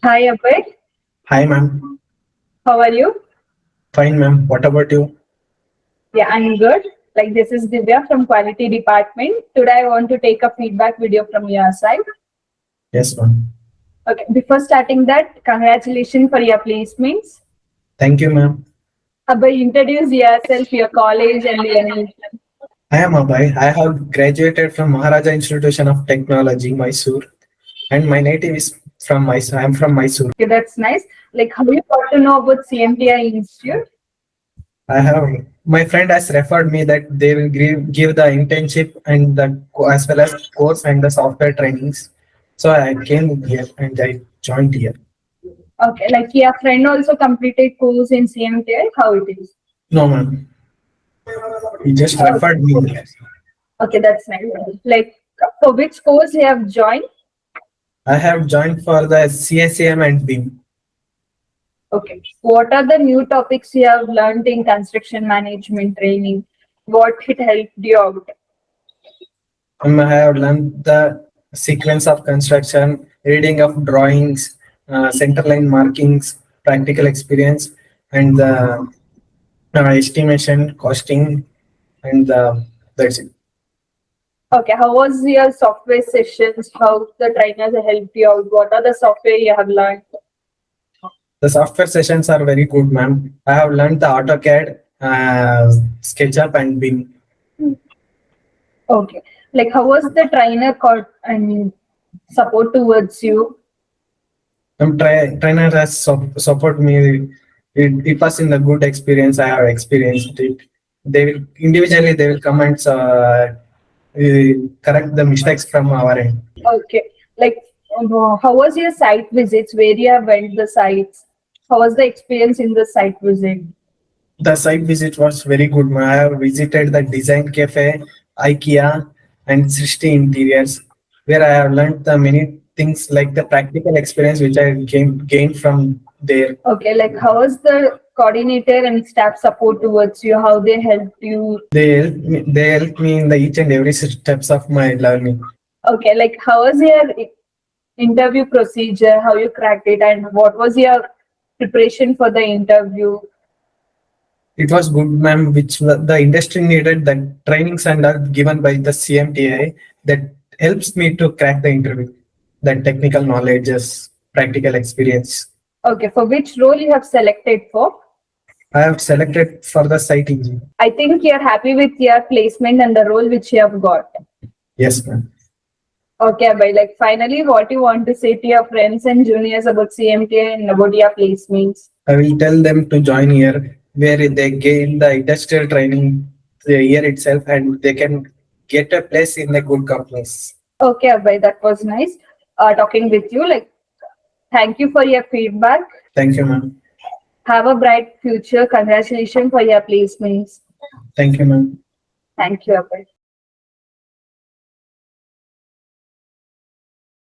Hi, Abhay. Hi, ma'am. How are you? Fine, ma'am. What about you? Yeah, I'm good. Like, this is Divya from Quality Department. Today, I want to take a feedback video from your side. Yes, ma'am. Okay, before starting that, congratulations for your placements. Thank you, ma'am. Abhay, introduce yourself, your college, and your name. I am Abhay. I have graduated from Maharaja Institution of Technology, Mysore, and my native is from Mysore. I am from Mysore. Okay, that's nice. Like, how you got to know about CMTI Institute? I have my friend has referred me that they will give the internship and as well as course and the software trainings. So I came here and I joined here. Okay, like your friend also completed course in CMTI. How it is? No, ma'am. He just referred me there. Okay, that's nice. Like, for which course you have joined? I have joined for the CACM and BIM. Okay. What are the new topics you have learned in construction management training? What it helped you out? I have learned the sequence of construction, reading of drawings, center line markings, practical experience, and the estimation, costing, and that's it. Okay. How was your software sessions? How the trainers helped you out? What are the software you have learned? The software sessions are very good, ma'am. I have learned the AutoCAD, SketchUp, and BIM. Okay. Like how was the trainer support towards you? Trainer has support me. It was in the good experience. I have experienced it. They will individually they will come and correct the mistakes from our end. Okay. Like how was your site visits? Where you have went the sites? How was the experience in the site visit? The site visit was very good. I have visited the design cafe, IKEA, and 60 interiors, where I have learned the many things like the practical experience which I gained from there. Okay, like how was the coordinator and staff support towards you? How they helped you? They helped me in the each and every steps of my learning. Okay, like how was your interview procedure? How you cracked it, and what was your preparation for the interview? It was good, ma'am, which the industry needed. The trainings and are given by the CMTI that helps me to crack the interview. The technical knowledges, practical experience. Okay, for which role you have selected for? I have selected for the site engineer. I think you're happy with your placement and the role which you have got. Yes, ma'am. Okay, but like finally, what you want to say to your friends and juniors about CMT and about your placements? I will tell them to join here where they gain the industrial training the year itself and they can get a place in the good companies. Okay, Abhay, that was nice talking with you. Like, thank you for your feedback. Thank you, ma'am. Have a bright future. Congratulations for your placements. Thank you, ma'am. Thank you, Abhay.